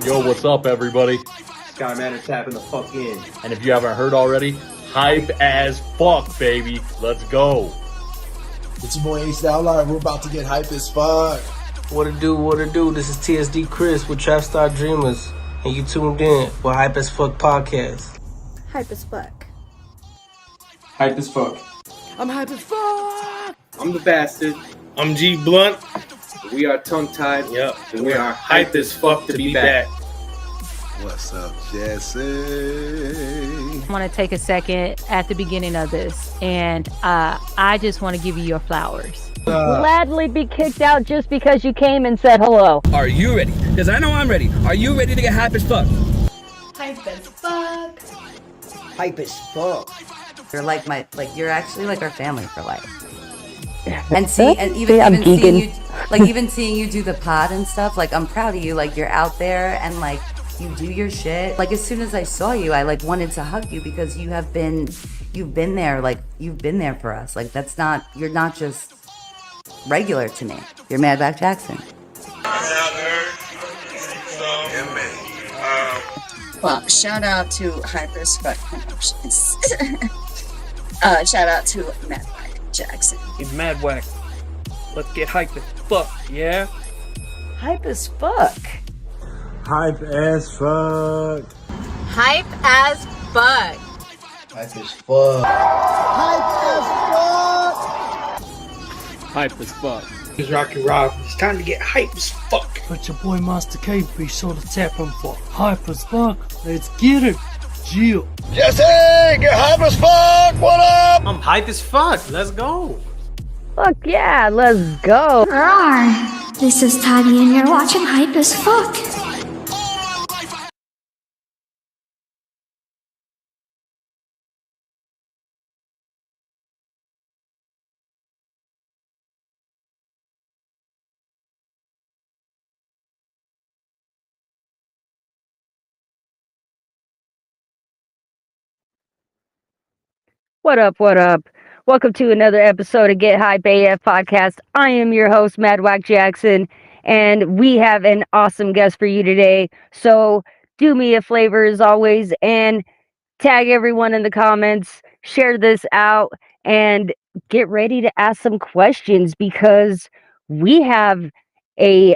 Yo, what's up, everybody? Skyman is tapping the fuck in. And if you haven't heard already, hype as fuck, baby. Let's go. It's your boy Ace Outlier. We're about to get hype as fuck. What it do? This is TSD Chris with Trap Star Dreamers, and you tuned in with Hype as Fuck Podcast. Hype as fuck. Hype as fuck. I'm hype as fuck. I'm the bastard. I'm G Blunt. We are tongue tied. Yep. And we are hyped as fuck to be back. What's up, Jesse? I want to take a second at the beginning of this, and I just want to give you your flowers. Gladly be kicked out just because you came and said hello. Are you ready? Because I know I'm ready. Are you ready to get hype as fuck? Hype as fuck. Hype as fuck. You're actually like our family for life. And even seeing you do the pod and stuff, like I'm proud of you. Like you're out there and like you do your shit. Like as soon as I saw you, I like wanted to hug you because you've been there for us. Like you're not just regular to me. You're Madback Jackson. Well, shout out to Hype as fuck Promotions. Shout out to Madback Jackson. He's mad whack. Let's get hype as fuck, yeah? Hype as fuck. Hype as fuck. Hype as fuck. Hype as fuck. Hype as fuck. It's Rocky Rob. It's time to get hype as fuck. But your boy Master K, be sure to tap him for Hype as Fuck. Let's get it. Jill. Jesse, get hype as fuck. What up? I'm hype as fuck. Let's go. Fuck yeah, let's go. Rawr. This is Tiny and you're watching Hype as fuck. What up? Welcome to another episode of Get Hype AF Podcast. I am your host, Madwack Jackson, and we have an awesome guest for you today. So do me a favor as always and tag everyone in the comments, share this out, and get ready to ask some questions because we have a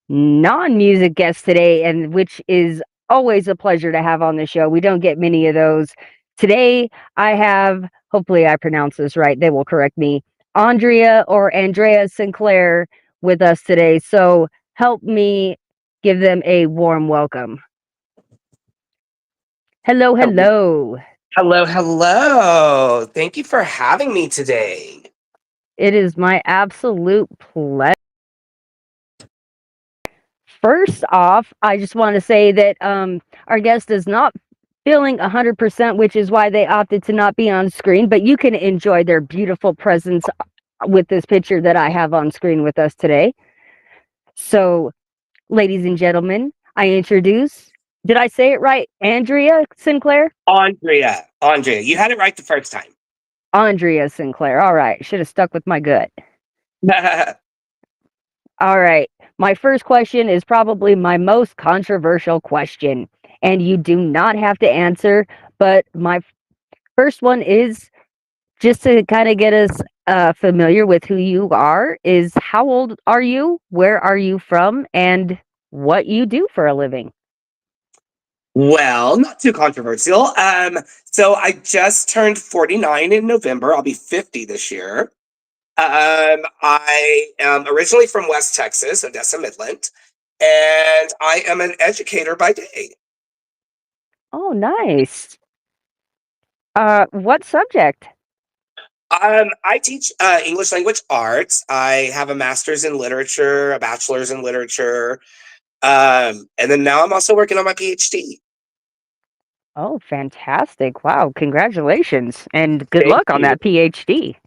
non-music guest today, and which is always a pleasure to have on the show. We don't get many of those. Today, I have, hopefully I pronounce this right, they will correct me, Aundria Sinclair with us today. So help me give them a warm welcome. Hello. Hello. Thank you for having me today. It is my absolute pleasure. First off, I just want to say that our guest is not feeling 100%, which is why they opted to not be on screen, but you can enjoy their beautiful presence with this picture that I have on screen with us today. So, ladies and gentlemen, I introduce, did I say it right? Aundria Sinclair? Aundria. You had it right the first time. Aundria Sinclair. All right. Should have stuck with my gut. All right. My first question is probably my most controversial question. And you do not have to answer, but my first one is just to kind of get us familiar with who you are, is how old are you, where are you from, and what you do for a living? Well, not too controversial. So I just turned 49 in November. I'll be 50 this year. I am originally from West Texas, Odessa, Midland, and I am an educator by day. Oh, nice. What subject? I teach English language arts. I have a master's in literature, a bachelor's in literature, and then now I'm also working on my PhD. Oh, fantastic. Wow, congratulations. And good Thank luck on you. that PhD.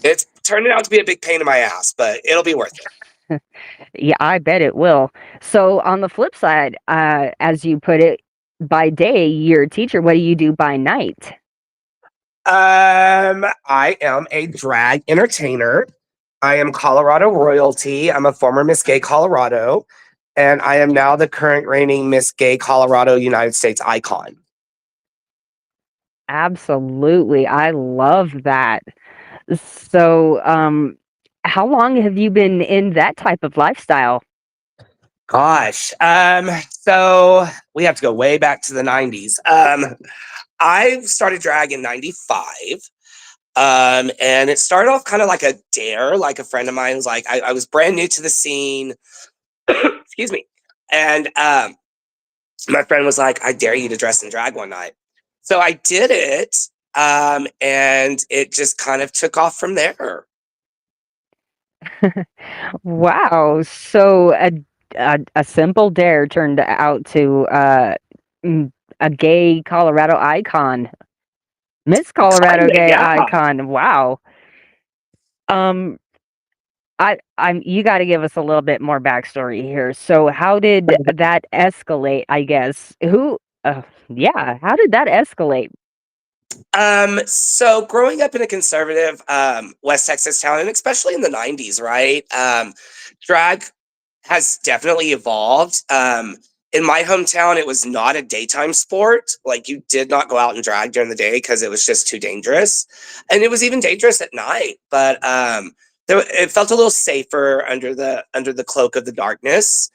It's turning out to be a big pain in my ass, but it'll be worth it. Yeah, I bet it will. So on the flip side, as you put it, by day, you're a teacher. What do you do by night? I am a drag entertainer. I am Colorado royalty. I'm a former Miss Gay Colorado. and I am now the current reigning Miss Gay Colorado United States icon. Absolutely. I love that. So, how long have you been in that type of lifestyle? Gosh, so we have to go way back to the 90s. I started drag in 95. And it started off kind of like a dare, like a friend of mine was like, I was brand new to the scene. Excuse me. And my friend was like, I dare you to dress in drag one night. So I did it. And it just kind of took off from there. Wow. So a simple dare turned out to a gay Colorado icon. Miss Colorado Kinda, gay yeah. icon. Wow. Um I'm you got to give us a little bit more backstory here. So how did that escalate, I guess? Yeah, how did that escalate? So growing up in a conservative West Texas town, and especially in the 90s, right? Drag has definitely evolved. In my hometown, it was not a daytime sport. Like you did not go out and drag during the day because it was just too dangerous. And it was even dangerous at night. But it felt a little safer under the cloak of the darkness.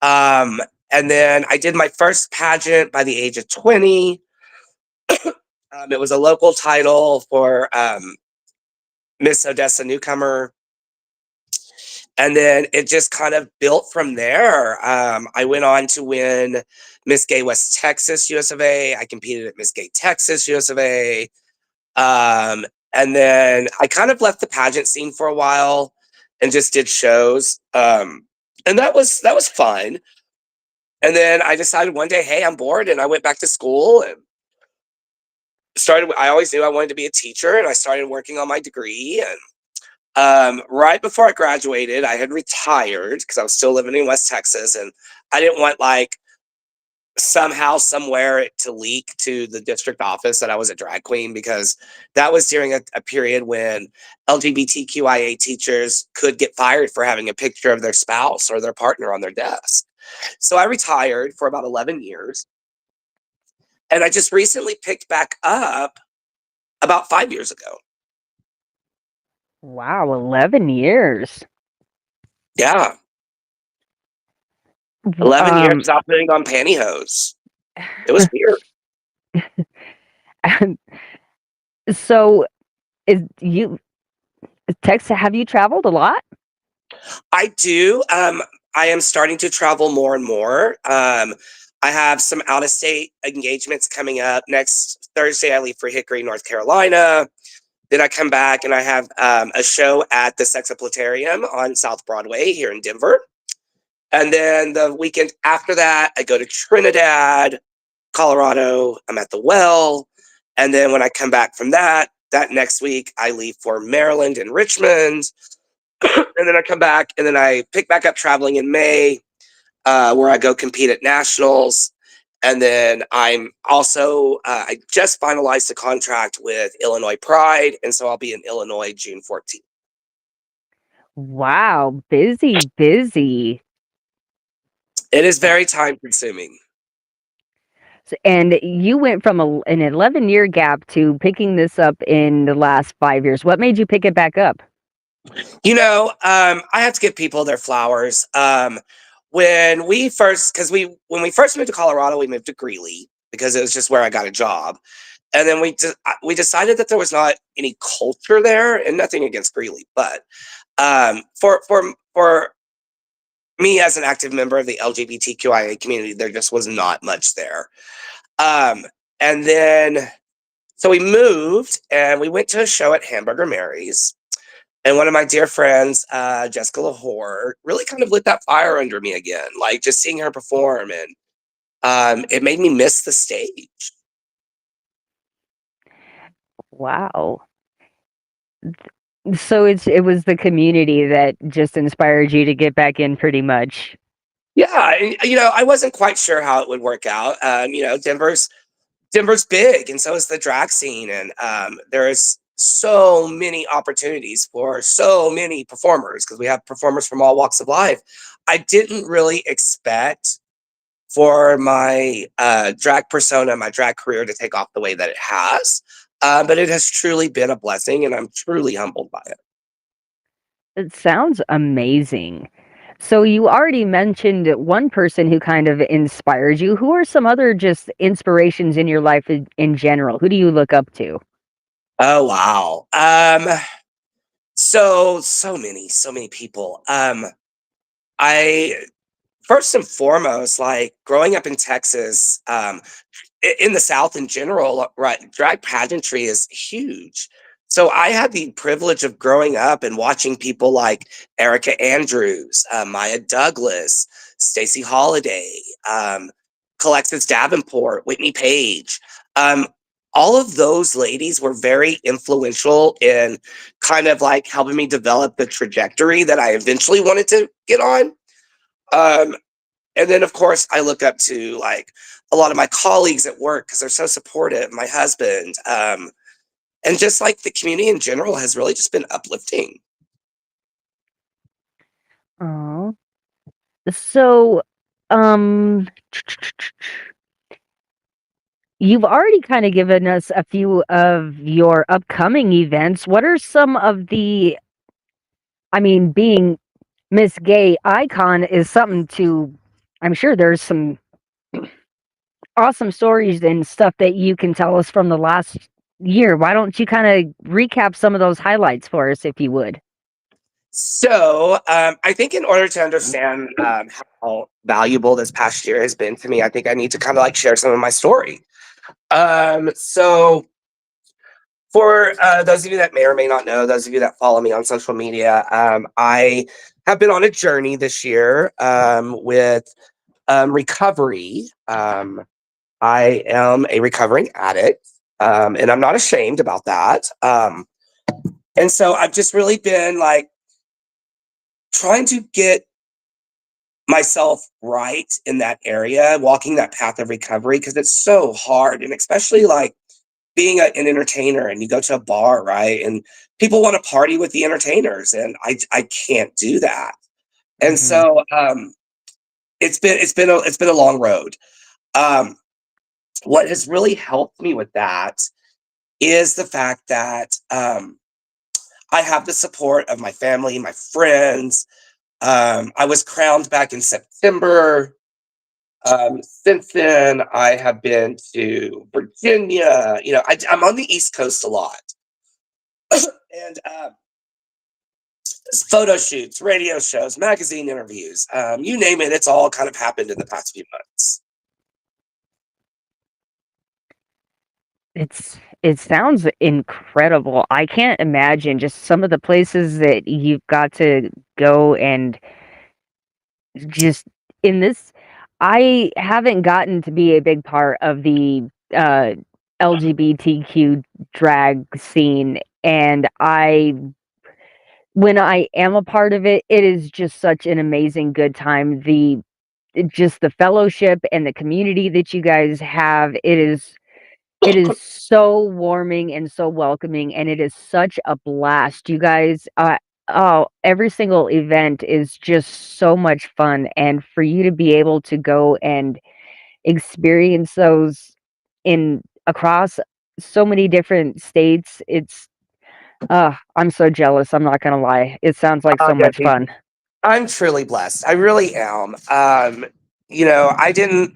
And then I did my first pageant by the age of 20. It was a local title for Miss Odessa Newcomer. And then it just kind of built from there. I went on to win Miss Gay West Texas US of A. I competed at Miss Gay Texas US of A. And then I kind of left the pageant scene for a while and just did shows. And that was fun. And then I decided one day, hey, I'm bored, and I went back to school and I always knew I wanted to be a teacher, and I started working on my degree. And right before I graduated, I had retired because I was still living in West Texas, and I didn't want like somehow, somewhere it to leak to the district office that I was a drag queen, because that was during a period when LGBTQIA teachers could get fired for having a picture of their spouse or their partner on their desk. So I retired for about 11 years. And I just recently picked back up about 5 years ago. Wow, 11 years. Yeah. 11 years out putting on pantyhose. It was weird. So Texas, have you traveled a lot? I do. I am starting to travel more and more. I have some out of state engagements coming up. Next Thursday, I leave for Hickory, North Carolina. Then I come back and I have a show at the Sexaplatarium on South Broadway here in Denver. And then the weekend after that, I go to Trinidad, Colorado. I'm at the Well. And then when I come back from that next week, I leave for Maryland and Richmond. And then I come back and then I pick back up traveling in May, where I go compete at nationals. And then I'm also, I just finalized a contract with Illinois Pride. And so I'll be in Illinois June 14th. Wow, busy, busy. It is very time consuming. And you went from an 11-year gap to picking this up in the last 5 years. What made you pick it back up? You know, I have to give people their flowers. When we first moved to Colorado, we moved to Greeley because it was just where I got a job. And then we decided that there was not any culture there, and nothing against Greeley, but for me as an active member of the LGBTQIA community, there just was not much there. And then so we moved and we went to a show at Hamburger Mary's. And one of my dear friends, Jessica Lahore, really kind of lit that fire under me again. Like just seeing her perform, and it made me miss the stage. Wow. So it was the community that just inspired you to get back in pretty much. Yeah, and, I wasn't quite sure how it would work out. Denver's big, and so is the drag scene, and there is so many opportunities for so many performers because we have performers from all walks of life. I didn't really expect for my drag persona, my drag career to take off the way that it has. But it has truly been a blessing, and I'm truly humbled by it. It sounds amazing. So you already mentioned one person who kind of inspired you. Who are some other just inspirations in your life in general? Who do you look up to? Oh wow. So many people. I first and foremost, like growing up in Texas, in the South in general, right? Drag pageantry is huge. So I had the privilege of growing up and watching people like Erica Andrews, Maya Douglas, Stacey Holiday, Alexis Davenport, Whitney Page. Um, all of those ladies were very influential in kind of like helping me develop the trajectory that I eventually wanted to get on. Um, and then, of course, I look up to like a lot of my colleagues at work because they're so supportive. My husband, and just like the community in general has really just been uplifting. Oh, so um, you've already kind of given us a few of your upcoming events. What are some of the, I mean, being Miss Gay Icon is something to, I'm sure there's some awesome stories and stuff that you can tell us from the last year. Why don't you kind of recap some of those highlights for us, if you would? So I think in order to understand how valuable this past year has been to me, I think I need to kind of like share some of my story. So for those of you that may or may not know, those of you that follow me on social media, I have been on a journey this year with recovery. I am a recovering addict, and I'm not ashamed about that. And so I've just really been like trying to get myself right in that area, walking that path of recovery, because it's so hard. And especially like being an entertainer and you go to a bar, right? And people want to party with the entertainers, and I can't do that. And so it's been a long road. Um, what has really helped me with that is the fact that I have the support of my family, my friends. I was crowned back in September. Since then, I have been to Virginia. You know, I'm on the East Coast a lot, and photo shoots, radio shows, magazine interviews, you name it. It's all kind of happened in the past few months. It sounds incredible. I can't imagine just some of the places that you've got to go and just in this. I haven't gotten to be a big part of the LGBTQ drag scene, and when I am a part of it, it is just such an amazing good time. Just the fellowship and the community that you guys have, it is so warming and so welcoming, and it is such a blast. You guys, oh, every single event is just so much fun, and for you to be able to go and experience those in across so many different states, I'm so jealous. I'm not gonna lie. It sounds like so much fun. I'm truly blessed. I really am. You know, I didn't,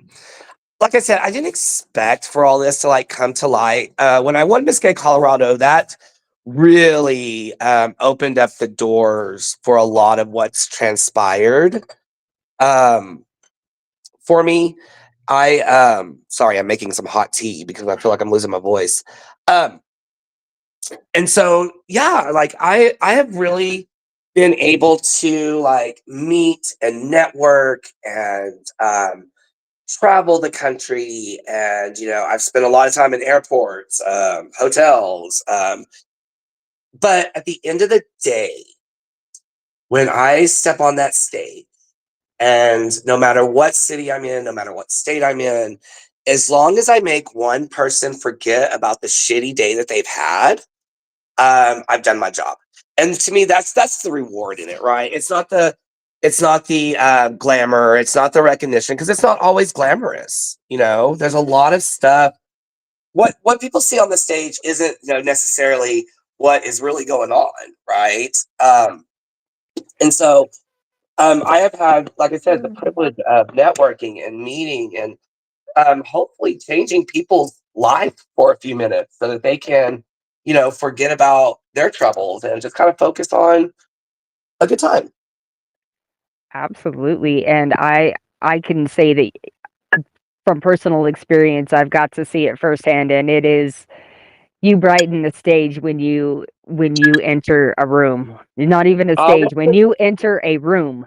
like I said, I didn't expect for all this to like come to light. When I won Miss Gay Colorado, that really opened up the doors for a lot of what's transpired. For me, sorry, I'm making some hot tea because I feel like I'm losing my voice. Um, and so yeah, like I have really been able to like meet and network and travel the country, and you know I've spent a lot of time in airports, hotels, but at the end of the day, when I step on that stage, and no matter what city I'm in, no matter what state I'm in, as long as I make one person forget about the shitty day that they've had, I've done my job. And to me, that's the reward in it, right? It's not it's not the glamour, it's not the recognition, because it's not always glamorous. There's a lot of stuff. What people see on the stage isn't necessarily what is really going on, right? And so I have had, like I said, the privilege of networking and meeting and hopefully changing people's life for a few minutes so that they can, forget about their troubles and just kind of focus on a good time. Absolutely. And I can say that from personal experience, I've got to see it firsthand, and it is you brighten the stage when you enter a room. Not even a Oh, stage, when you enter a room,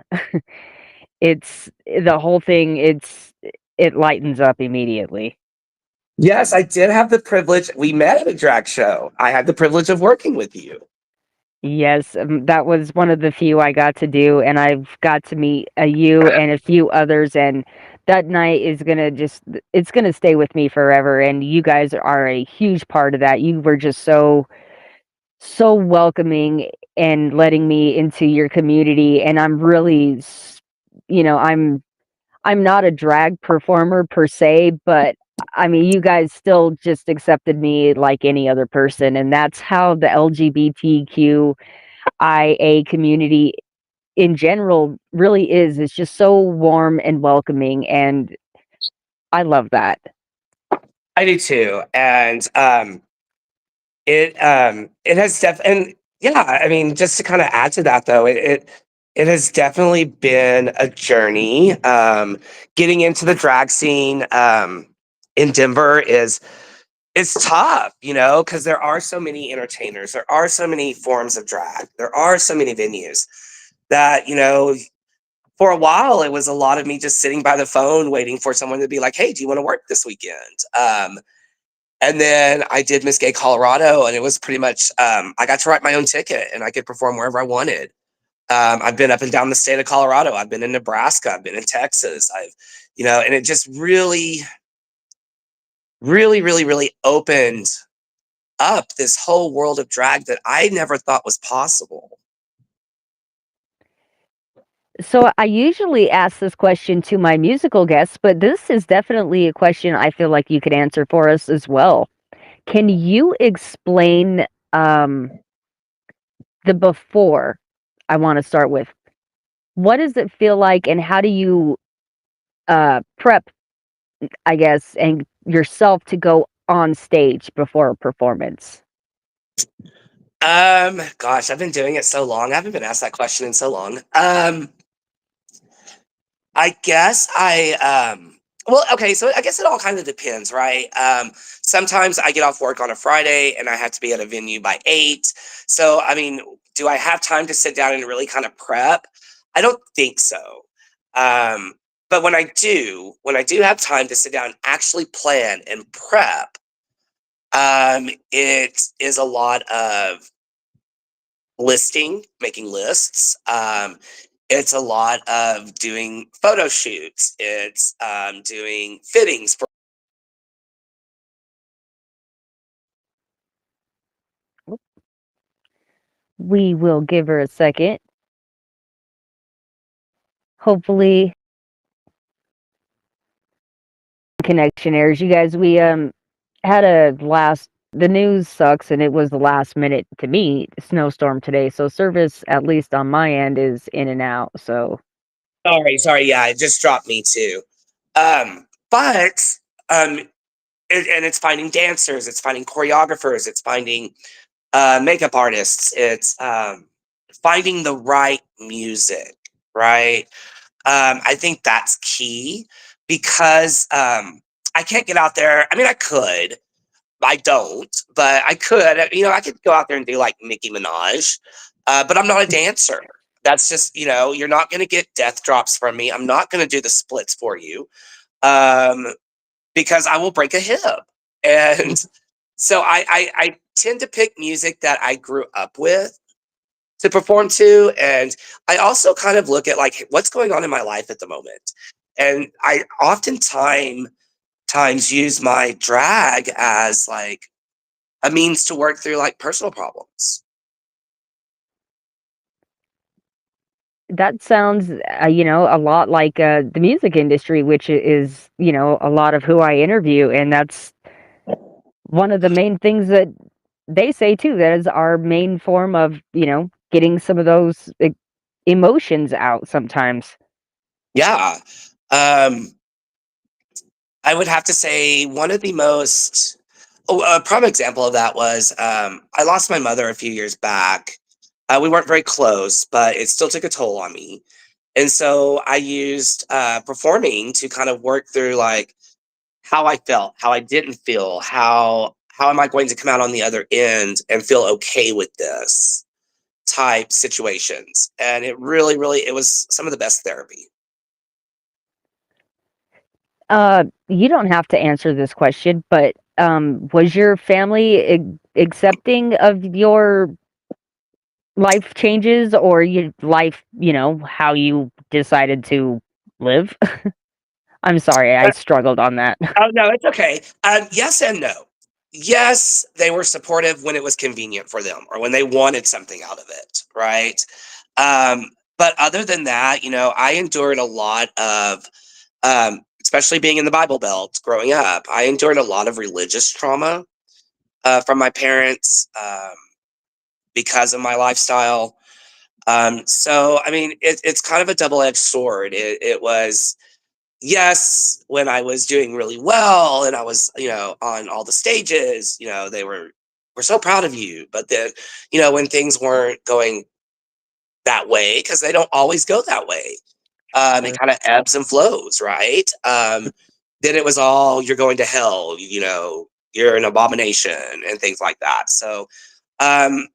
it's the whole thing. It lightens up immediately. yes, I did have the privilege. We met at a drag show. I had the privilege of working with you. Yes, that was one of the few I got to do, and I've got to meet you and a few others, and that night is it's gonna stay with me forever. And you guys are a huge part of that. You were just so welcoming and letting me into your community, and I'm really, I'm not a drag performer per se, but I mean, you guys still just accepted me like any other person, and that's how the LGBTQIA community in general really is. It's just so warm and welcoming, and I love that. I do too. And it has and yeah, I mean, just to kind of add to that though, it has definitely been a journey. Getting into the drag scene in Denver is tough, because there are so many entertainers, there are so many forms of drag, there are so many venues that, for a while it was a lot of me just sitting by the phone waiting for someone to be like, hey, do you want to work this weekend? And then I did Miss Gay Colorado, and it was pretty much I got to write my own ticket and I could perform wherever I wanted. I've been up and down the state of Colorado. I've been in Nebraska. I've been in Texas. And it just really, really, really, really opened up this whole world of drag that I never thought was possible. So I usually ask this question to my musical guests, but this is definitely a question I feel like you could answer for us as well. Can you explain the before? I want to start with, what does it feel like, and how do you prep, I guess, and yourself to go on stage before a performance? Gosh, I've been doing it so long. I haven't been asked that question in so long. I guess well, okay, so I guess it all kind of depends, right? Sometimes I get off work on a Friday and I have to be at a venue by 8. So, I mean, do I have time to sit down and really kind of prep? I don't think so. But when I do have time to sit down and actually plan and prep, it is a lot of making lists. It's a lot of doing photo shoots. It's doing fittings for. We will give her a second. Hopefully, connection errors. You guys, we had the news sucks, and it was the last minute to me snowstorm today. So service, at least on my end, is in and out. So Sorry, yeah, it just dropped me too. But and it's finding dancers, it's finding choreographers, it's finding makeup artists, it's finding the right music, right? I think that's key because I can't get out there. I mean, I could. I don't, but I could. I could go out there and do like Nicki Minaj, but I'm not a dancer. That's just, you're not going to get death drops from me. I'm not going to do the splits for you um, because I will break a hip. And so I tend to pick music that I grew up with to perform to. And I also kind of look at like what's going on in my life at the moment. And I oftentimes times use my drag as like a means to work through like personal problems. that sounds, a lot like the music industry, which is, a lot of who I interview, and that's one of the main things that they say too. That is our main form of, getting some of those emotions out sometimes. Yeah. I would have to say one of the most a prime example of that was I lost my mother a few years back. We weren't very close, but it still took a toll on me. And so I used performing to kind of work through like how I felt, how I didn't feel, how am I going to come out on the other end and feel okay with this type situations. And it really, really, it was some of the best therapy. You don't have to answer this question, but was your family accepting of your life changes or your life, how you decided to live? I'm sorry, I struggled on that. Oh no, it's okay. Yes and no. Yes, they were supportive when it was convenient for them or when they wanted something out of it, right? But other than that, I endured a lot of, especially being in the Bible Belt growing up, I endured a lot of religious trauma from my parents because of my lifestyle. So, I mean, it's kind of a double edged sword. It was yes, when I was doing really well and I was, on all the stages, they we're so proud of you. But then, when things weren't going that way, because they don't always go that way, it Sure. kind of ebbs and flows, right? Then it was all you're going to hell, you're an abomination and things like that. So um,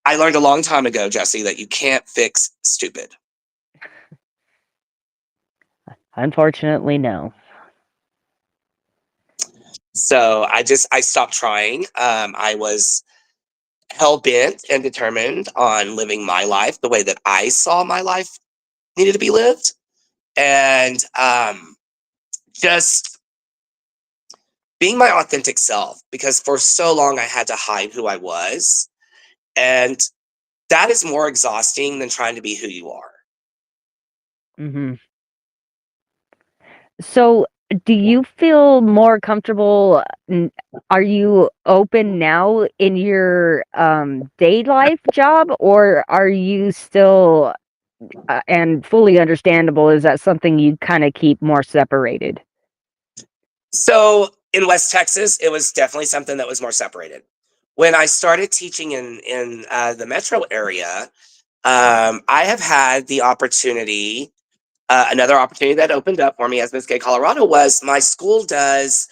I learned a long time ago, Jesse, that you can't fix stupid. Unfortunately, no. So I stopped trying. I was hell bent and determined on living my life the way that I saw my life needed to be lived, and just being my authentic self. Because for so long I had to hide who I was, and that is more exhausting than trying to be who you are. Mhm. So, do you feel more comfortable? Are you open now in your day life job, or are you still and fully understandable? Is that something you kind of keep more separated? So in West Texas, it was definitely something that was more separated. When I started teaching in the metro area, I have had the opportunity. Another opportunity that opened up for me as Miss Gay Colorado was my school does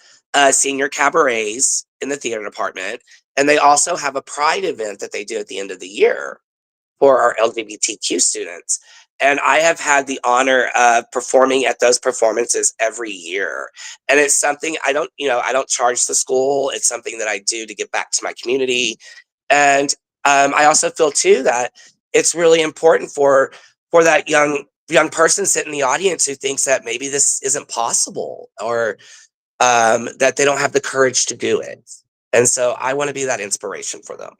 senior cabarets in the theater department, and they also have a pride event that they do at the end of the year for our LGBTQ students. And I have had the honor of performing at those performances every year. And it's something I don't charge the school. It's something that I do to give back to my community. And I also feel too that it's really important for that young person sitting in the audience who thinks that maybe this isn't possible or that they don't have the courage to do it. And so I want to be that inspiration for them.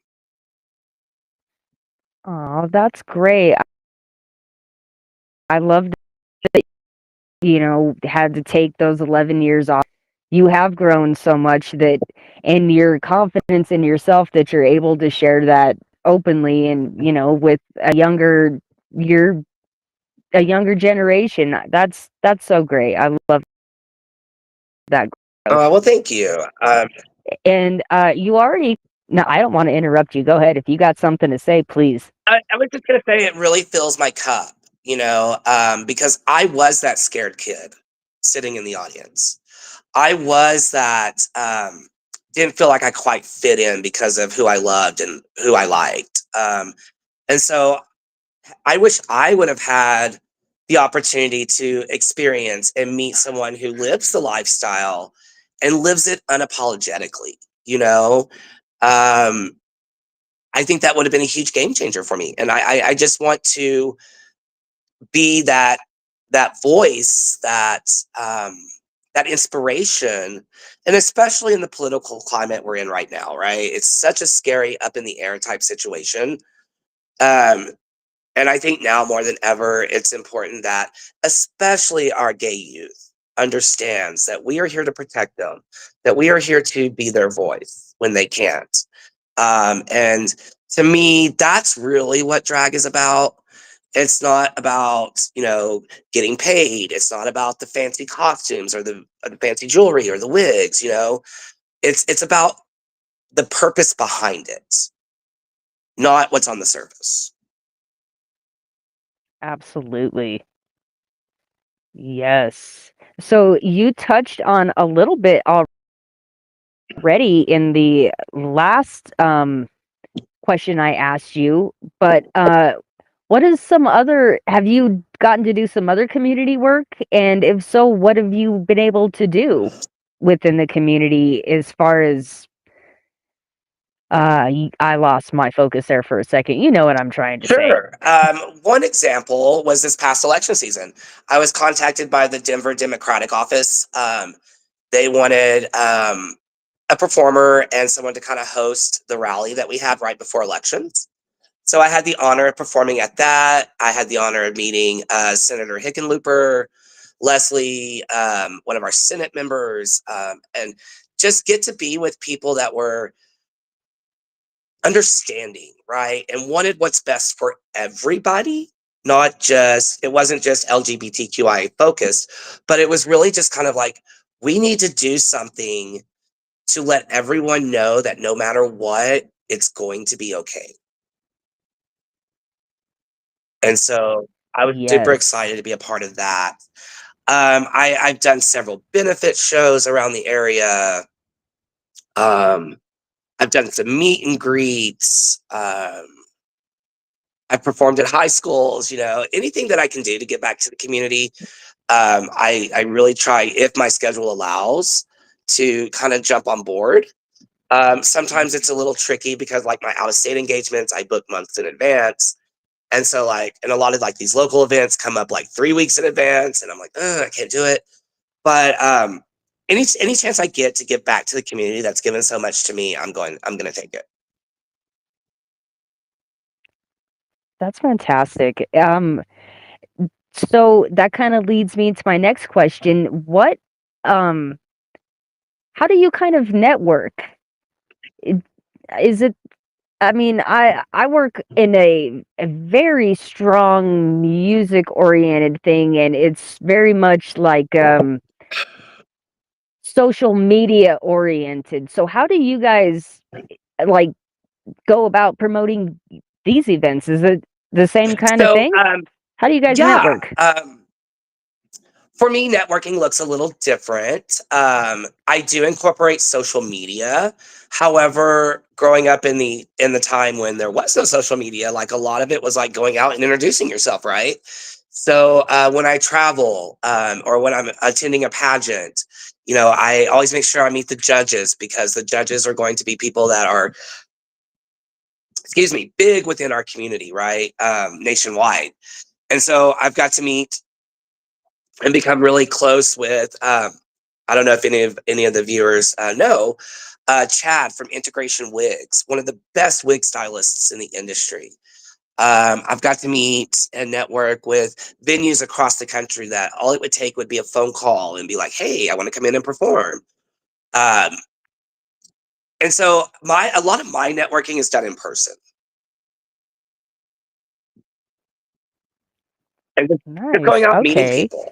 Oh, that's great. I love that, had to take those 11 years off. You have grown so much that, and your confidence in yourself that you're able to share that openly and, with you're a younger generation. That's so great. I love that growth. Well, thank you. And you already, no, I don't want to interrupt you. Go ahead. If you got something to say, please. I was just gonna say it really fills my cup, because I was that scared kid sitting in the audience. I was that didn't feel like I quite fit in because of who I loved and who I liked. And so I wish I would have had the opportunity to experience and meet someone who lives the lifestyle and lives it unapologetically, you know? Um, I think that would have been a huge game changer for me. And I just want to be that voice, that inspiration, and especially in the political climate we're in right now, right? It's such a scary up in the air type situation. Um, And I think now more than ever, it's important that especially our gay youth understands that we are here to protect them, that we are here to be their voice when they can't. And to me, that's really what drag is about. It's not about, getting paid. It's not about the fancy costumes or the fancy jewelry or the wigs, It's about the purpose behind it, not what's on the surface. Absolutely. Yes. So you touched on a little bit already in the last question I asked you, but what is some other have you gotten to do some other community work? And if so, what have you been able to do within the community as far as I lost my focus there for a second. You know what I'm trying to say. Sure. One example was this past election season. I was contacted by the Denver Democratic office. They wanted a performer and someone to kind of host the rally that we have right before elections. So I had the honor of performing at that. I had the honor of meeting Senator Hickenlooper, Leslie, one of our Senate members, and just get to be with people that were understanding, right? And wanted what's best for everybody, it wasn't just LGBTQI focused, but it was really just kind of like, we need to do something to let everyone know that no matter what, it's going to be okay. And so I was super excited to be a part of that. I've done several benefit shows around the area. I've done some meet and greets. I've performed at high schools, anything that I can do to get back to the community. I really try, if my schedule allows, to kind of jump on board. Sometimes it's a little tricky because like my out of state engagements, I book months in advance. And so and a lot of like these local events come up like 3 weeks in advance and I'm like, I can't do it. But any chance I get to give back to the community that's given so much to me, I'm going to take it. That's fantastic. So that kind of leads me to my next question. How do you kind of network? Is it I mean, I work in a very strong music-oriented thing, and it's very much like, social media oriented. So how do you guys, like, go about promoting these events? Is it the same kinda So, thing? How do you guys yeah, network? for me, networking looks a little different. I do incorporate social media. However, growing up in the time when there was no social media, like a lot of it was like going out and introducing yourself, right? So when I travel or when I'm attending a pageant, I always make sure I meet the judges because the judges are going to be people that are, excuse me, big within our community, right? Nationwide. And so I've got to meet and become really close with I don't know if any of the viewers know Chad from Integration Wigs, one of the best wig stylists in the industry. I've got to meet and network with venues across the country that all it would take would be a phone call and be like, hey, I want to come in and perform. Um, and so a lot of my networking is done in person. And just going Nice, out meeting okay. people.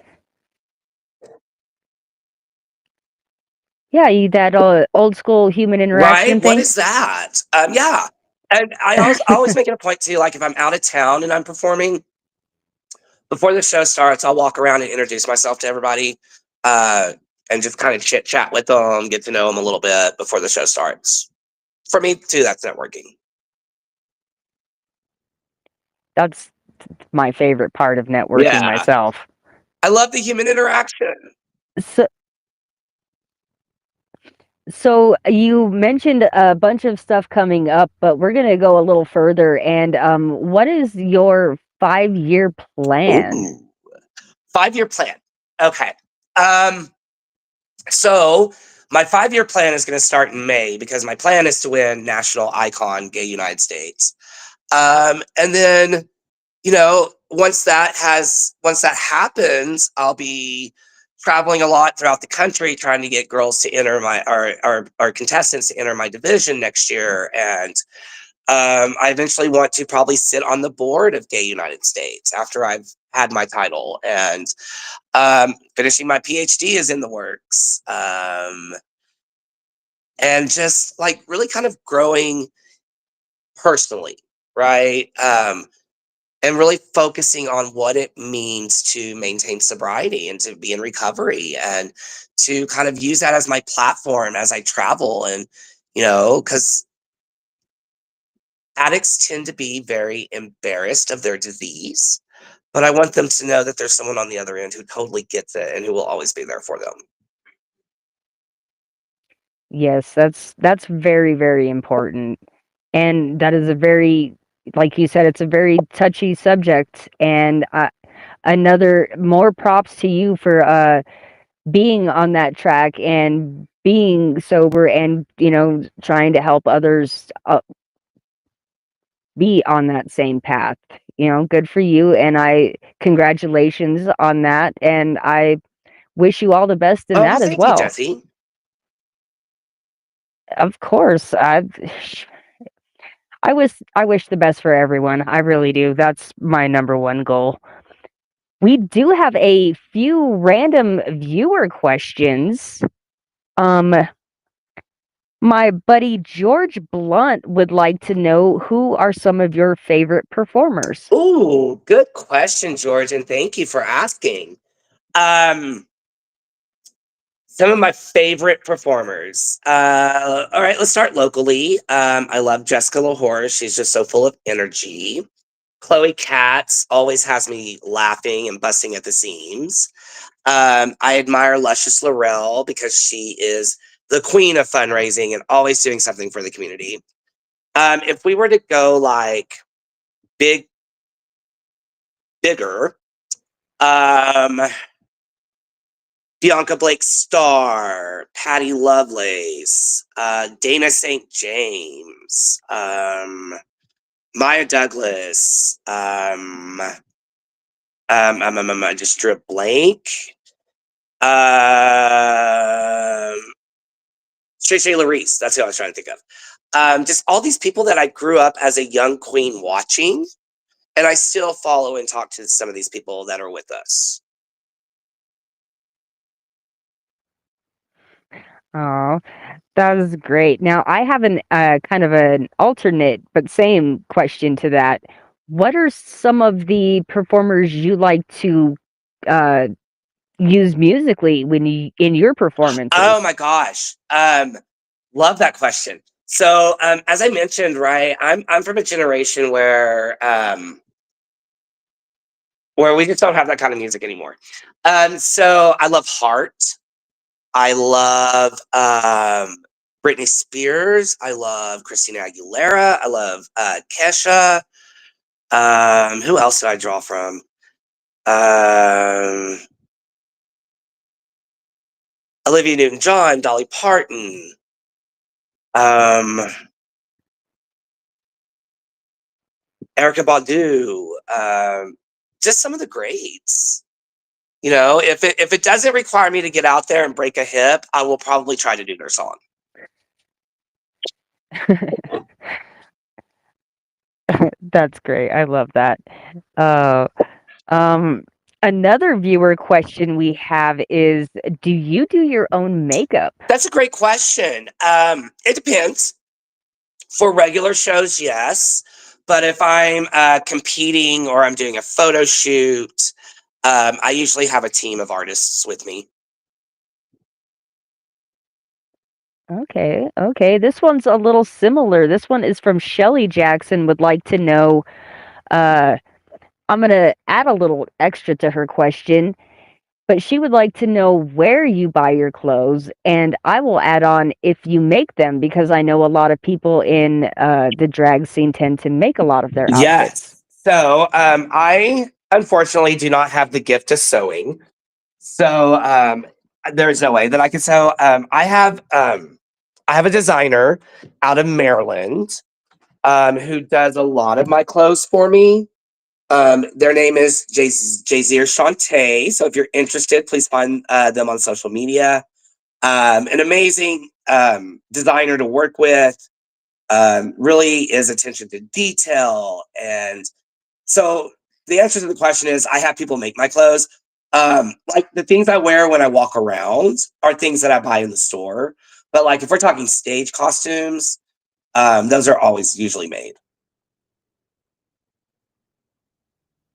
Yeah, that old school human interaction Right? What thing? is that? Yeah. And I always make it a point to, like, if I'm out of town and I'm performing, before the show starts, I'll walk around and introduce myself to everybody, and just kind of chit chat with them, get to know them a little bit before the show starts. For me, too, that's networking. That's my favorite part of networking Yeah. myself. I love the human interaction. So you mentioned a bunch of stuff coming up, but we're gonna go a little further. And what is your 5-year plan? Ooh. 5-year plan. Okay. So my 5-year plan is going to start in May because my plan is to win National Icon Gay United States. And then once that happens, I'll be traveling a lot throughout the country trying to get girls to enter our contestants to enter my division next year. And I eventually want to probably sit on the board of Gay United States after I've had my title, and finishing my PhD is in the works. And just like really kind of growing personally, right? And really focusing on what it means to maintain sobriety and to be in recovery, and to kind of use that as my platform as I travel. And, because addicts tend to be very embarrassed of their disease, but I want them to know that there's someone on the other end who totally gets it and who will always be there for them. Yes, that's very, very important. And that is a very, like you said, it's a very touchy subject. And another more props to you for being on that track and being sober and, trying to help others be on that same path. Good for you. And congratulations on that. And I wish you all the best in that as Thank you, well. Jesse. Of course. I wish the best for everyone. I really do. That's my number one goal. We do have a few random viewer questions. My buddy George Blunt would like to know, who are some of your favorite performers? Ooh, good question, George, and thank you for asking. Some of my favorite performers. All right, let's start locally. I love Jessica Lahore. She's just so full of energy. Chloe Katz always has me laughing and busting at the seams. I admire Luscious Laurel because she is the queen of fundraising and always doing something for the community. If we were to go like bigger, Bianca Blake Starr, Patty Lovelace, Dana St. James, Maya Douglas, I just drew a blank. Shay Larice, that's who I was trying to think of. Just all these people that I grew up as a young queen watching, and I still follow and talk to some of these people that are with us. Oh, that is great. Now, I have an kind of an alternate but same question to that. What are some of the performers you like to use musically when in your performances? Oh my gosh, love that question. So, as I mentioned, right, I'm from a generation where we just don't have that kind of music anymore. So I love Heart. I love Britney Spears. I love Christina Aguilera. I love Kesha. Who else do I draw from? Olivia Newton-John, Dolly Parton. Erykah Badu. Just some of the greats. If it doesn't require me to get out there and break a hip, I will probably try to do their song. That's great. I love that. Another viewer question we have is, do you do your own makeup? That's a great question. It depends. For regular shows, yes. But if I'm competing or I'm doing a photo shoot, I usually have a team of artists with me. Okay. This one's a little similar. This one is from Shelly Jackson, would like to know, I'm going to add a little extra to her question, but she would like to know where you buy your clothes, and I will add on if you make them, because I know a lot of people in the drag scene tend to make a lot of their outfits. Yes. So I unfortunately do not have the gift of sewing. So there's no way that I can sew. I have a designer out of Maryland who does a lot of my clothes for me. Their name is Jay-Z or Shantae. So if you're interested, please find them on social media. An amazing designer to work with. Really is attention to detail. And so the answer to the question is I have people make my clothes. Like the things I wear when I walk around are things that I buy in the store. But like if we're talking stage costumes, those are always usually made.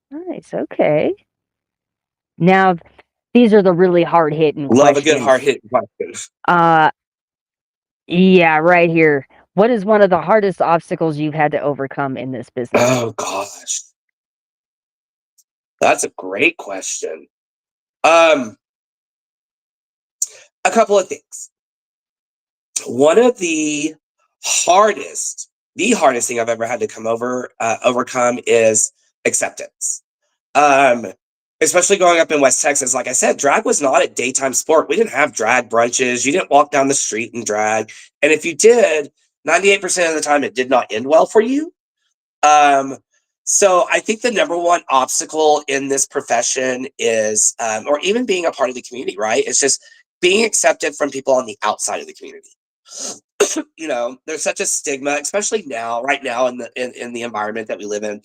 Nice. Okay. Now, these are the really hard hitting Love a good questions. hard hitting question. Yeah, right here. What is one of the hardest obstacles you've had to overcome in this business? Oh gosh. That's a great question. A couple of things. One of the hardest thing I've ever had to overcome is acceptance. Especially growing up in West Texas, like I said, drag was not a daytime sport. We didn't have drag brunches. You didn't walk down the street and drag. And if you did, 98% of the time it did not end well for you. So I think the number one obstacle in this profession is, or even being a part of the community, right? It's just being accepted from people on the outside of the community. You know, there's such a stigma, especially right now in the environment that we live in.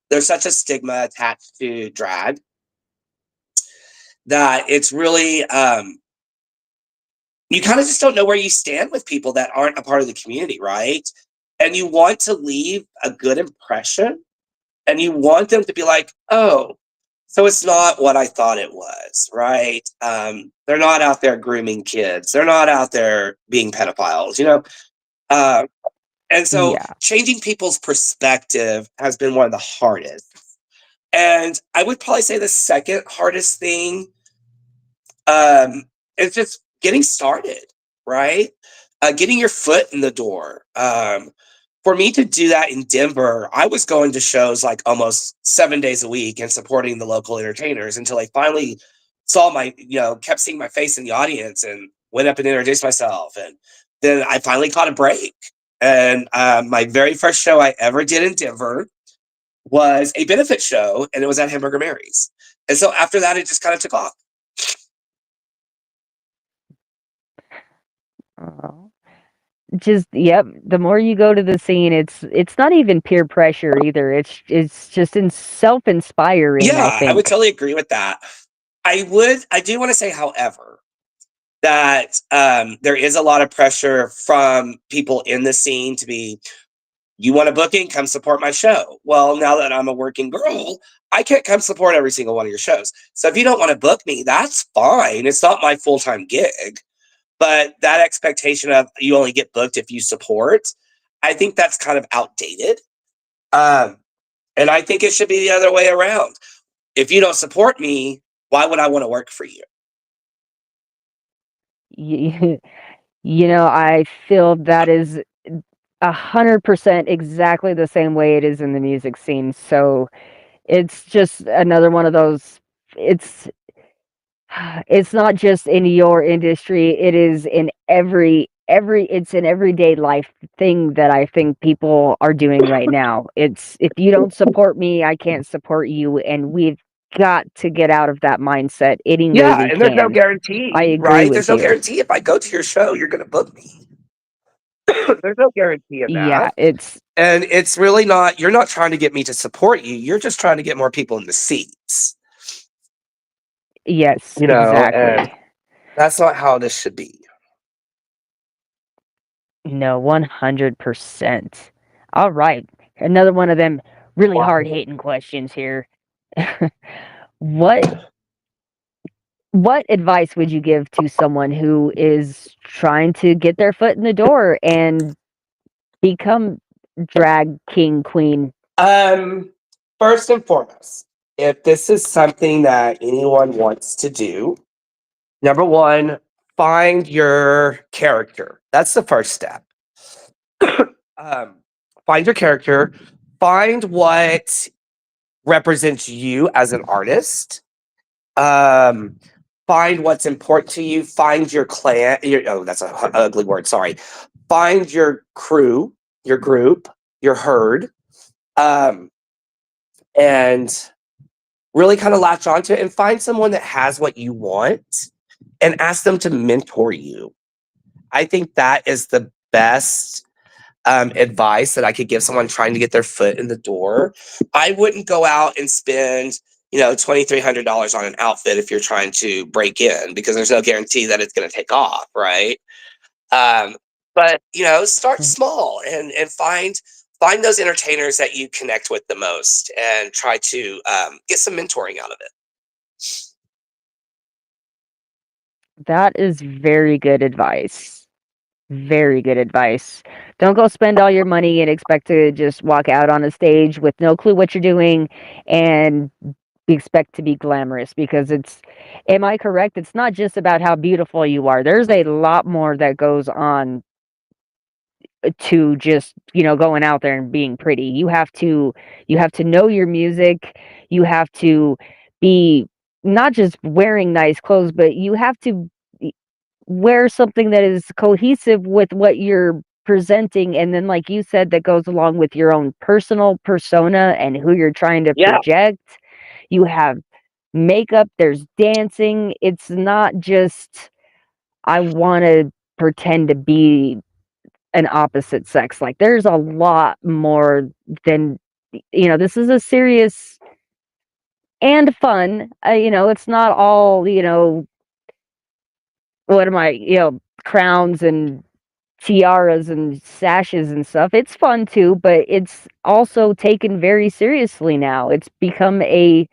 There's such a stigma attached to drag that it's really you kind of just don't know where you stand with people that aren't a part of the community, right? And you want to leave a good impression, and you want them to be like, oh, so it's not what I thought it was, right? They're not out there grooming kids. They're not out there being pedophiles, you know? And so changing people's perspective has been one of the hardest. And I would probably say the second hardest thing is just getting started, right? Getting your foot in the door. For me to do that in Denver, I was going to shows like almost 7 days a week and supporting the local entertainers until I finally saw kept seeing my face in the audience and went up and introduced myself. And then I finally caught a break. And my very first show I ever did in Denver was a benefit show, and it was at Hamburger Mary's. And so after that, it just kind of took off. Oh. Just the more you go to the scene, it's not even peer pressure either. It's just self-inspiring, Yeah, I I would think. totally agree with that. I do want to say, however, that there is a lot of pressure from people in the scene to be, you want a booking, come support my show. Well, now that I'm a working girl, I can't come support every single one of your shows. So if you don't want to book me, that's fine. It's not my full-time gig. But that expectation of you only get booked if you support, I think that's kind of outdated. And I think it should be the other way around. If you don't support me, why would I want to work for you? I feel that is 100% exactly the same way it is in the music scene. So it's just another one of those. It's not just in your industry. It is in it's an everyday life thing that I think people are doing right now. It's if you don't support me, I can't support you, and we've got to get out of that mindset any way we and there's no can. guarantee, I agree right? with There's no you. guarantee if I go to your show, you're going to book me. There's no guarantee in Yeah, that. And it's really not, you're not trying to get me to support you. You're just trying to get more people in the seats. Yes, And exactly. that's not how this should be. No, 100%. All right. Another one of them really hard hitting questions here. What advice would you give to someone who is trying to get their foot in the door and become drag king queen? First and foremost, if this is something that anyone wants to do, number one, find your character. That's the first step. Find your character, find what represents you as an artist. Find what's important to you. Find your clan. That's an ugly word. Sorry. Find your crew, your group, your herd. and really kind of latch onto it and find someone that has what you want and ask them to mentor you. I think that is the best advice that I could give someone trying to get their foot in the door. I wouldn't go out and spend, $2,300 on an outfit if you're trying to break in, because there's no guarantee that it's going to take off, right? But start small and find those entertainers that you connect with the most, and try to get some mentoring out of it. That is very good advice. Very good advice. Don't go spend all your money and expect to just walk out on a stage with no clue what you're doing and expect to be glamorous, because am I correct? It's not just about how beautiful you are. There's a lot more that goes on to just, going out there and being pretty. You have to know your music. You have to be not just wearing nice clothes, but you have to wear something that is cohesive with what you're presenting, and then, like you said, that goes along with your own personal persona and who you're trying to project. You have makeup, there's dancing. It's not just, I want to pretend to be an opposite sex. Like, there's a lot more than, this is a serious and fun, it's not all, what am I, crowns and tiaras and sashes and stuff. It's fun too, but it's also taken very seriously now. It's become a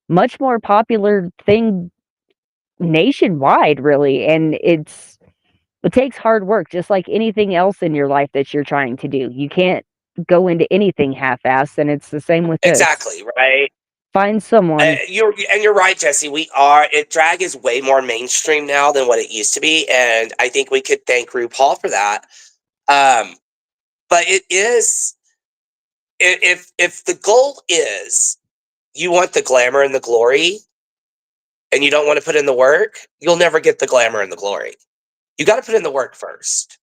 much more popular thing nationwide, really, and it takes hard work, just like anything else in your life that you're trying to do. You can't go into anything half-assed, and it's the same with this. Exactly, right? Find someone. You're right, Jesse. Drag is way more mainstream now than what it used to be, and I think we could thank RuPaul for that. But it is, if the goal is you want the glamour and the glory, and you don't want to put in the work, you'll never get the glamour and the glory. You got to put in the work first,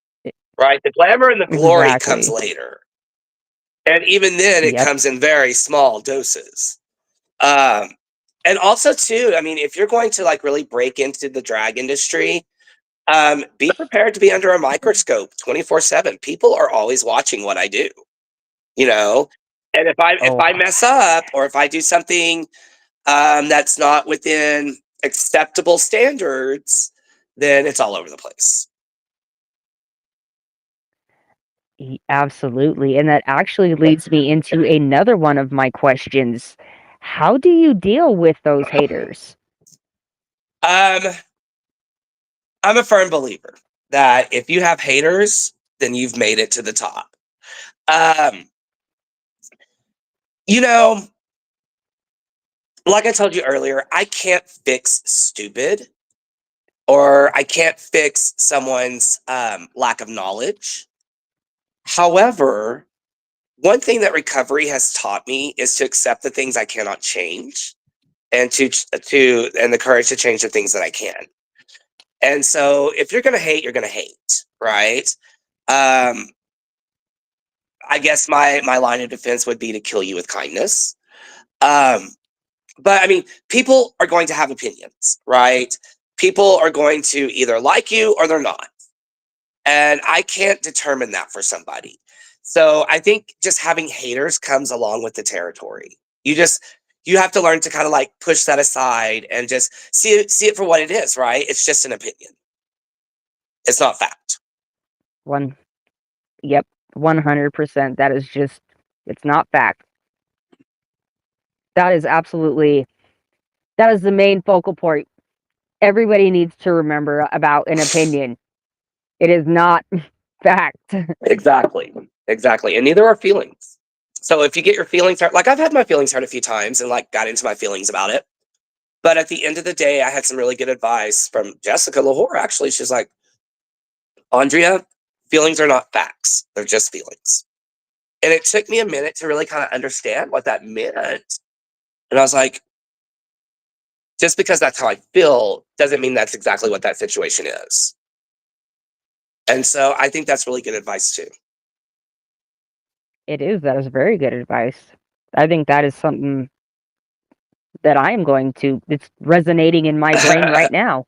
right? The glamour and the glory comes later, and even then, it comes in very small doses. And also too, I mean, if you're going to really break into the drag industry, be prepared to be under a microscope 24/7. People are always watching what I do, and if I mess up, or if I do something that's not within acceptable standards, then it's all over the place. Absolutely. And that actually leads me into another one of my questions. How do you deal with those haters? I'm a firm believer that if you have haters, then you've made it to the top. Like I told you earlier, I can't fix stupid, or I can't fix someone's lack of knowledge. However, one thing that recovery has taught me is to accept the things I cannot change, and and the courage to change the things that I can. And so if you're going to hate, you're going to hate, right? I guess my line of defense would be to kill you with kindness. But I mean, people are going to have opinions, right? People are going to either like you or they're not. And I can't determine that for somebody. So I think just having haters comes along with the territory. You have to learn to kind of push that aside and just see it for what it is, right? It's just an opinion. It's not fact. 100%. That is just, it's not fact. That is the main focal point. Everybody needs to remember about an opinion. It is not fact. Exactly. And neither are feelings. So if you get your feelings hurt, I've had my feelings hurt a few times and got into my feelings about it. But at the end of the day, I had some really good advice from Jessica Lahore, actually. She's like, Aundria, feelings are not facts. They're just feelings. And it took me a minute to really kind of understand what that meant. And I was like, just because that's how I feel doesn't mean that's exactly what that situation is. And so I think that's really good advice too. It is. That is very good advice. I think that is something that I am going to. It's resonating in my brain right now.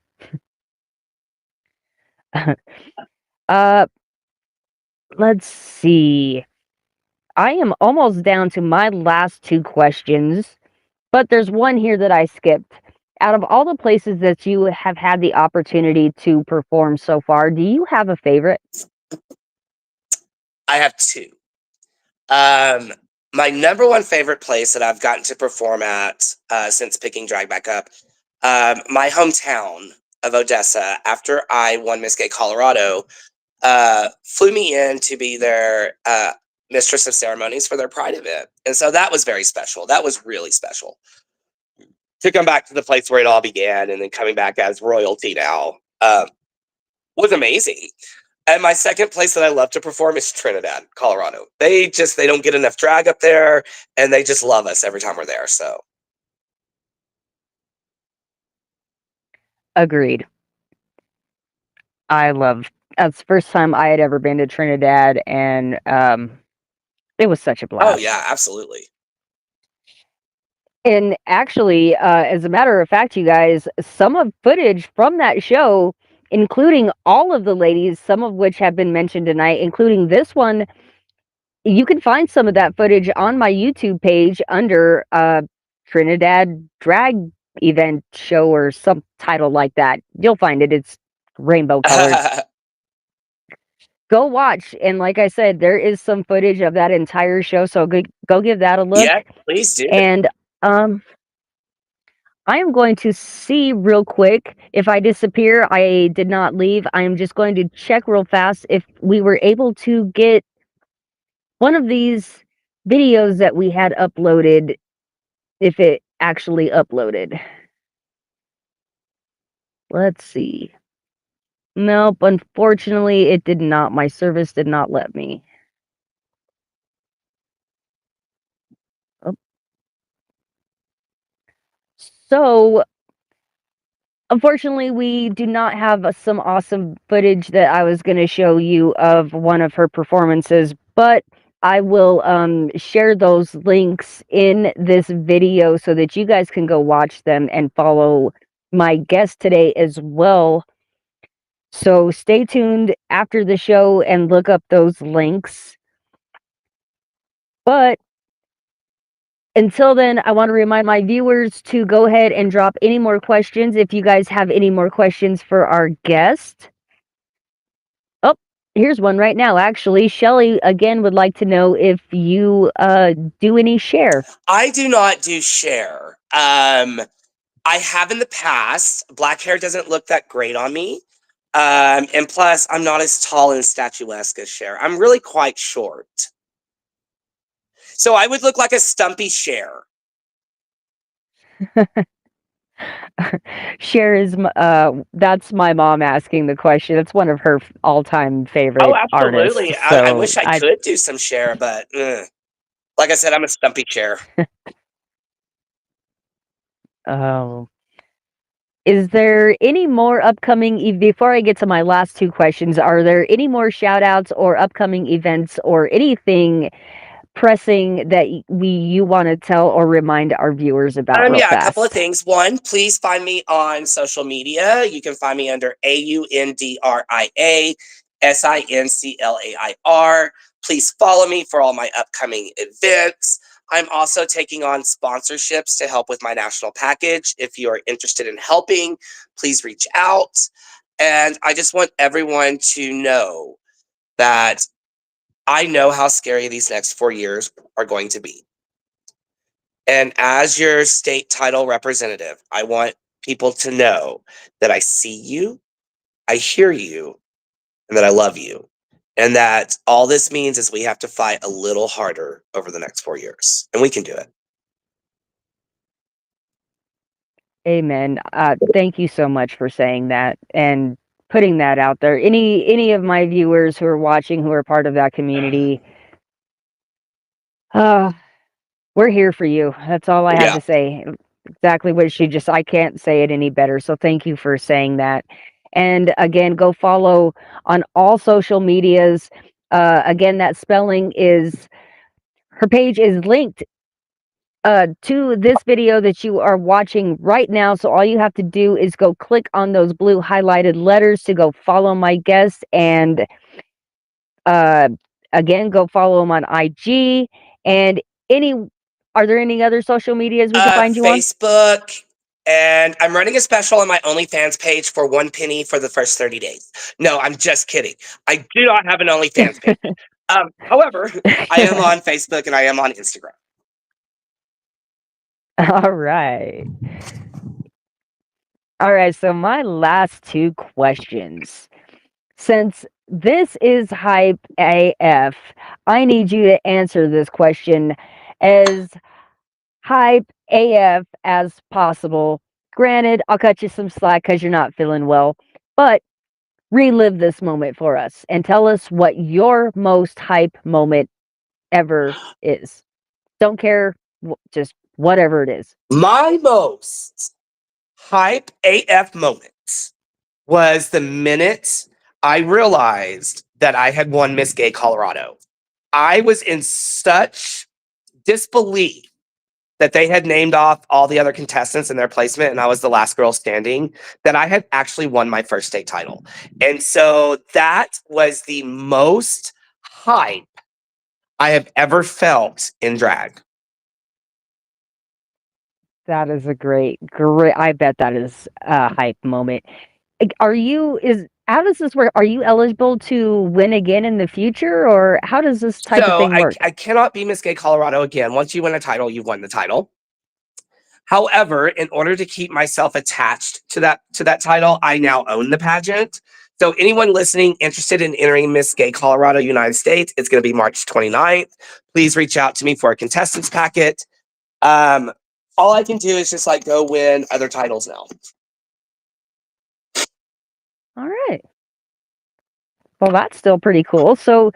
uh, let's see. I am almost down to my last two questions, but there's one here that I skipped. Out of all the places that you have had the opportunity to perform so far, do you have a favorite? I have two. My number one favorite place that I've gotten to perform at since picking drag back up, my hometown of Odessa. After I won Miss Gay Colorado, flew me in to be their mistress of ceremonies for their Pride event, and so that was very special. That was really special to come back to the place where it all began, and then coming back as royalty now was amazing. And my second place that I love to perform is Trinidad, Colorado. They don't get enough drag up there, and they just love us every time we're there. So Agreed. That's the first time I had ever been to Trinidad, and it was such a blast. oh yeah, absolutely. And actually, as a matter of fact, you guys, some of footage from that show, including all of the ladies, some of which have been mentioned tonight, including this one, you can find some of that footage on my YouTube page under Trinidad Drag Event Show or some title like that. You'll find it. It's rainbow colored. Go watch. And like I said, there is some footage of that entire show. So go give that a look. Yeah, please do. And I am going to see real quick if I disappear. I did not leave. I am just going to check real fast if we were able to get one of these videos that we had uploaded, if it actually uploaded. Let's see. Nope, unfortunately, it did not. My service did not let me. Oh. So, unfortunately, we do not have some awesome footage that I was going to show you of one of her performances, but I will share those links in this video so that you guys can go watch them and follow my guest today as well. So stay tuned after the show and look up those links. But until then, I want to remind my viewers to go ahead and drop any more questions if you guys have any more questions for our guest. Oh, here's one right now. Actually, Shelly again would like to know if you do any share. I do not do share. I have in the past. Black hair doesn't look that great on me. And plus, I'm not as tall and statuesque as Cher. I'm really quite short. So I would look like a stumpy Cher. Cher is that's my mom asking the question. That's one of her all-time favorite absolutely. artists. So I wish I could do some Cher, but like I said, I'm a stumpy Cher. Oh. Is there any more upcoming, before I get to my last two questions, are there any more shout outs or upcoming events or anything pressing that you want to tell or remind our viewers about real Yeah, fast? a couple of things. One, please find me on social media. You can find me under AUNDRIA SINCLAIR. Please follow me for all my upcoming events. I'm also taking on sponsorships to help with my national package. If you are interested in helping, please reach out. And I just want everyone to know that I know how scary these next 4 years are going to be. And as your state title representative, I want people to know that I see you, I hear you, and that I love you. And that all this means is we have to fight a little harder over the next 4 years. And we can do it. Amen. Thank you so much for saying that and putting that out there. Any of my viewers who are watching who are part of that community, we're here for you. That's all I have to say. Exactly what I can't say it any better. So thank you for saying that. And again, go follow on all social medias. Again, that spelling is, her page is linked to this video that you are watching right now. So all you have to do is go click on those blue highlighted letters to go follow my guest, and again, go follow him on IG and any. Are there any other social medias we can find you on? Facebook, and I'm running a special on my OnlyFans page for 1 penny for the first 30 days. No, I'm just kidding. I do not have an OnlyFans page. However, I am on Facebook and I am on Instagram. All right. All right. So my last two questions. Since this is Hype AF, I need you to answer this question as Hype AF as possible. Granted, I'll cut you some slack because you're not feeling well, but relive this moment for us and tell us what your most hype moment ever is. Don't care, just whatever it is. My most hype AF moment was the minute I realized that I had won Miss Gay Colorado. I was in such disbelief that they had named off all the other contestants in their placement and I was the last girl standing, that I had actually won my first state title. And so that was the most hype I have ever felt in drag. That is a great, I bet that is a hype moment. How does this work? Are you eligible to win again in the future, or how does this type of thing work? I cannot be Miss Gay Colorado again. Once you win a title, you've won the title. However, in order to keep myself attached to that title, I now own the pageant. So anyone listening interested in entering Miss Gay Colorado United States, it's going to be March 29th. Please reach out to me for a contestants packet. All I can do is just like go win other titles now. All right. Well, that's still pretty cool. So,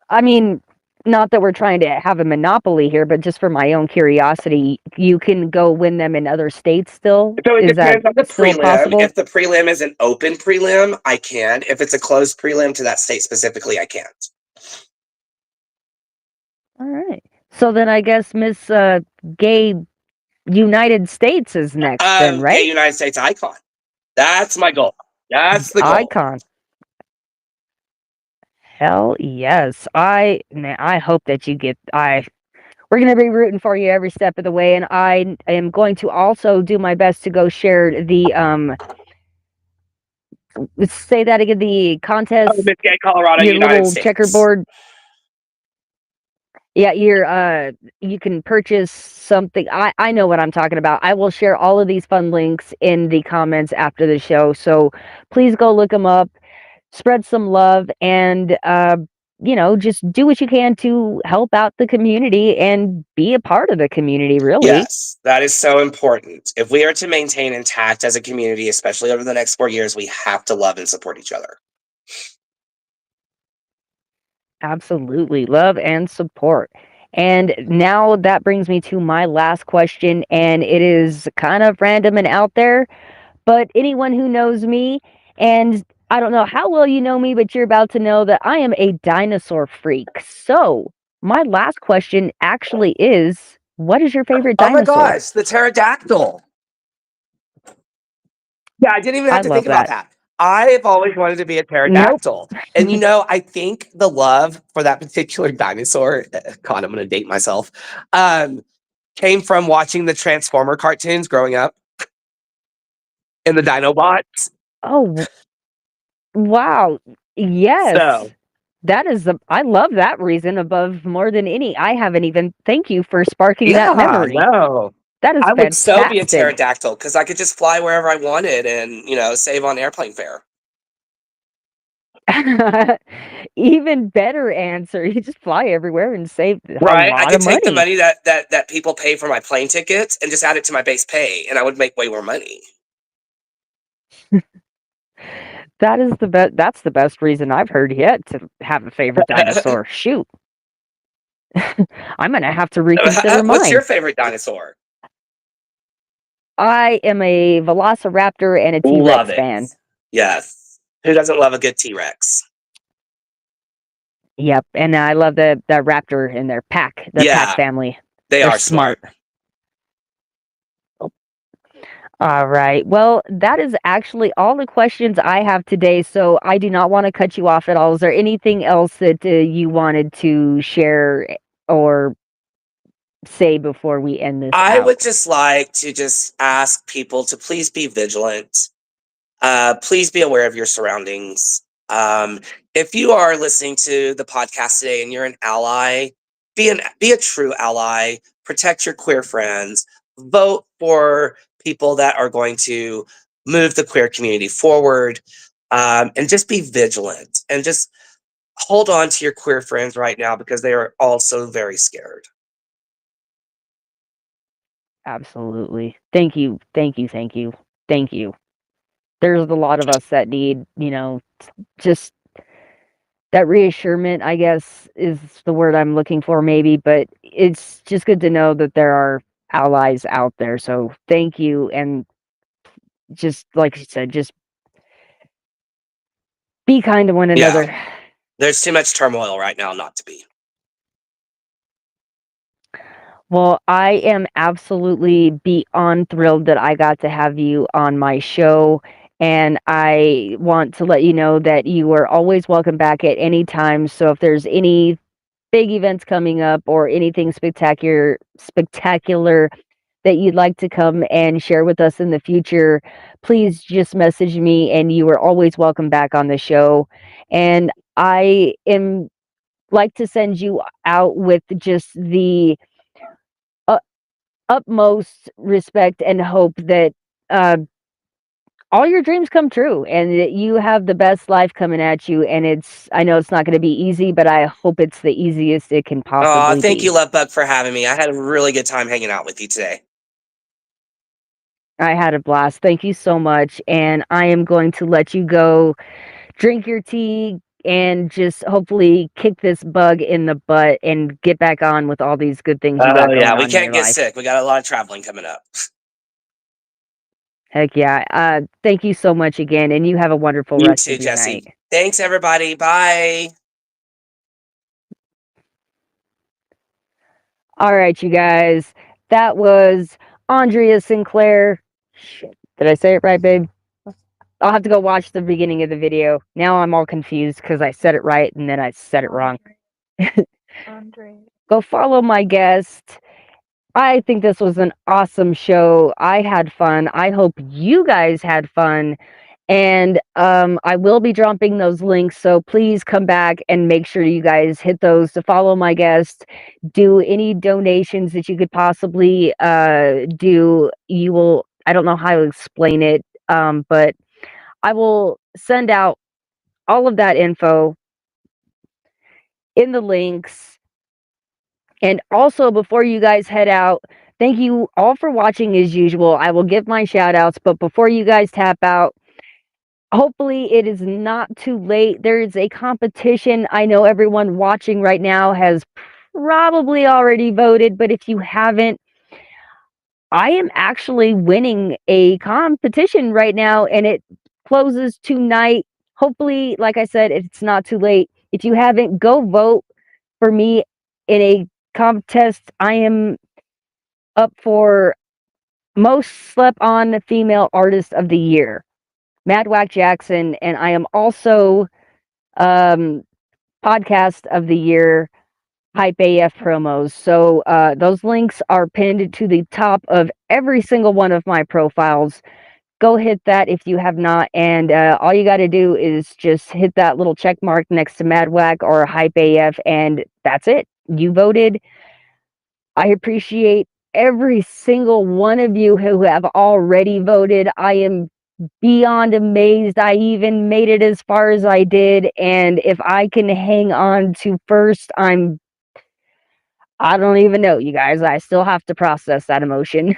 I mean, not that we're trying to have a monopoly here, but just for my own curiosity, you can go win them in other states still? So it depends on the still prelim. possible? If the prelim is an open prelim, I can. If it's a closed prelim to that state specifically, I can't. All right. So then I guess Miss Gay United States is next then, right? Gay United States icon. That's my goal. That's the goal. Icon. Hell yes. I hope that you get we're going to be rooting for you every step of the way, and I am going to also do my best to go share the let's say that again, the contest. Miss Gay Colorado your United little States. checkerboard. Yeah, you can purchase something. I know what I'm talking about. I will share all of these fun links in the comments after the show. So please go look them up, spread some love, and just do what you can to help out the community and be a part of the community, really. Yes, that is so important. If we are to maintain intact as a community, especially over the next 4 years, we have to love and support each other. Absolutely. Love and support. And now that brings me to my last question, and it is kind of random and out there, but anyone who knows me, and I don't know how well you know me, but you're about to know that I am a dinosaur freak. So my last question actually is, what is your favorite dinosaur? Oh my gosh, the pterodactyl. Yeah, I didn't even have to think about that. I've always wanted to be a pterodactyl. Nope. And I think the love for that particular dinosaur, God, I'm going to date myself, came from watching the Transformer cartoons growing up and the Dinobots. Oh, wow. Yes. So, that is I love that reason above more than any. I haven't even, thank you for sparking that memory. No. That is I would fantastic. so be a pterodactyl because I could just fly wherever I wanted and, save on airplane fare. Even better answer. You just fly everywhere and save a Right. lot I could of take the money. money that people pay for my plane tickets and just add it to my base pay, and I would make way more money. That is the best. That's the best reason I've heard yet to have a favorite dinosaur. Shoot. I'm gonna have to reconsider mine. What's your favorite dinosaur? I am a Velociraptor and a T-Rex fan. Yes. Who doesn't love a good T-Rex? Yep, and I love the raptor in their pack, the pack family. They're smart. All right. Well, that is actually all the questions I have today. So I do not want to cut you off at all. Is there anything else that you wanted to share or say before we end this I would out? just like to just ask people to please be vigilant. Please be aware of your surroundings. If you are listening to the podcast today and you're an ally, be a true ally. Protect your queer friends. Vote for people that are going to move the queer community forward, and just be vigilant and just hold on to your queer friends right now because they are also very scared. Absolutely. Thank you. Thank you. Thank you. Thank you. There's a lot of us that need, just that reassurance, I guess, is the word I'm looking for, maybe. But it's just good to know that there are allies out there. So thank you. And just like you said, just be kind to one Yeah. another. There's too much turmoil right now not to be. Well, I am absolutely beyond thrilled that I got to have you on my show. And I want to let you know that you are always welcome back at any time. So if there's any big events coming up or anything spectacular that you'd like to come and share with us in the future, please just message me and you are always welcome back on the show. And I am like to send you out with just the utmost respect and hope that uh, all your dreams come true and that you have the best life coming at you. And I know it's not going to be easy, but I hope it's the easiest it can Oh, possibly thank be. you, Love Bug, for having me. I had a really good time hanging out with you today. I had a blast. Thank you so much. And I am going to let you go drink your tea and just hopefully kick this bug in the butt and get back on with all these good things you got Oh, going yeah, on we in can't your get life. sick. We got a lot of traveling coming up. Heck yeah. Thank you so much again. And you have a wonderful You rest too, of your Jesse. night. Thanks, everybody. Bye. All right, you guys. That was Aundria Sinclair. Shit. Did I say it right, babe? I'll have to go watch the beginning of the video. Now I'm all confused because I said it right and then I said it wrong. Go follow my guest. I think this was an awesome show. I had fun. I hope you guys had fun. And I will be dropping those links, so please come back and make sure you guys hit those to follow my guest. Do any donations that you could possibly do. You will. I don't know how to explain it, but I will send out all of that info in the links. And also, before you guys head out, thank you all for watching as usual. I will give my shout outs, but before you guys tap out, hopefully it is not too late. There is a competition. I know everyone watching right now has probably already voted, but if you haven't, I am actually winning a competition right now and it closes tonight. Hopefully, like I said, it's not too late. If you haven't, go vote for me in a contest. I am up for most slept on female artist of the year, Mad Whack Jackson, and I am also podcast of the year, Hype AF promos. So those links are pinned to the top of every single one of my profiles. Go hit that if you have not, and all you got to do is just hit that little check mark next to Mad Whack or Hype AF, and that's it. You voted. I appreciate every single one of you who have already voted. I am beyond amazed I even made it as far as I did. And if I can hang on to first, I don't even know, you guys. I still have to process that emotion.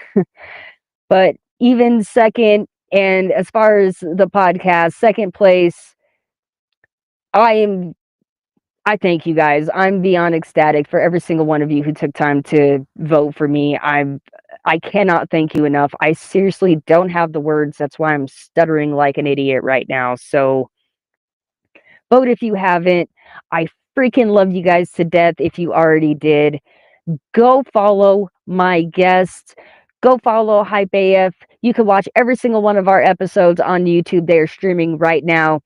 But even second, and as far as the podcast, second place, I thank you guys. I'm beyond ecstatic for every single one of you who took time to vote for me. I cannot thank you enough. I seriously don't have the words. That's why I'm stuttering like an idiot right now. So vote if you haven't. I freaking love you guys to death if you already did. Go follow my guest. Go follow Hype AF. You can watch every single one of our episodes on YouTube. They are streaming right now.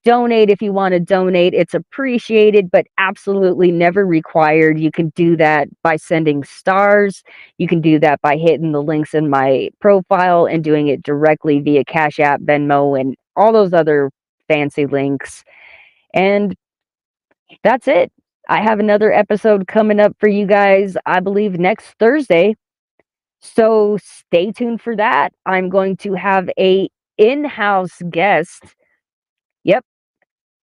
Donate if you want to donate. It's appreciated, but absolutely never required. You can do that by sending stars. You can do that by hitting the links in my profile and doing it directly via Cash App, Venmo, and all those other fancy links. And that's it. I have another episode coming up for you guys, I believe next Thursday. So stay tuned for that. I'm going to have a in-house guest. Yep.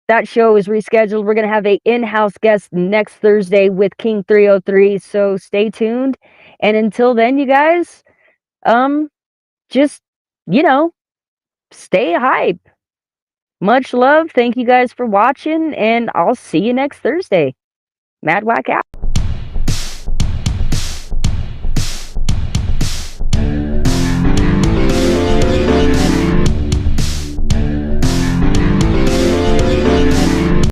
That show is rescheduled. We're going to have a in-house guest next Thursday with King 303. So stay tuned. And until then, you guys, just, stay hype. Much love. Thank you guys for watching, and I'll see you next Thursday. Mad Whack out.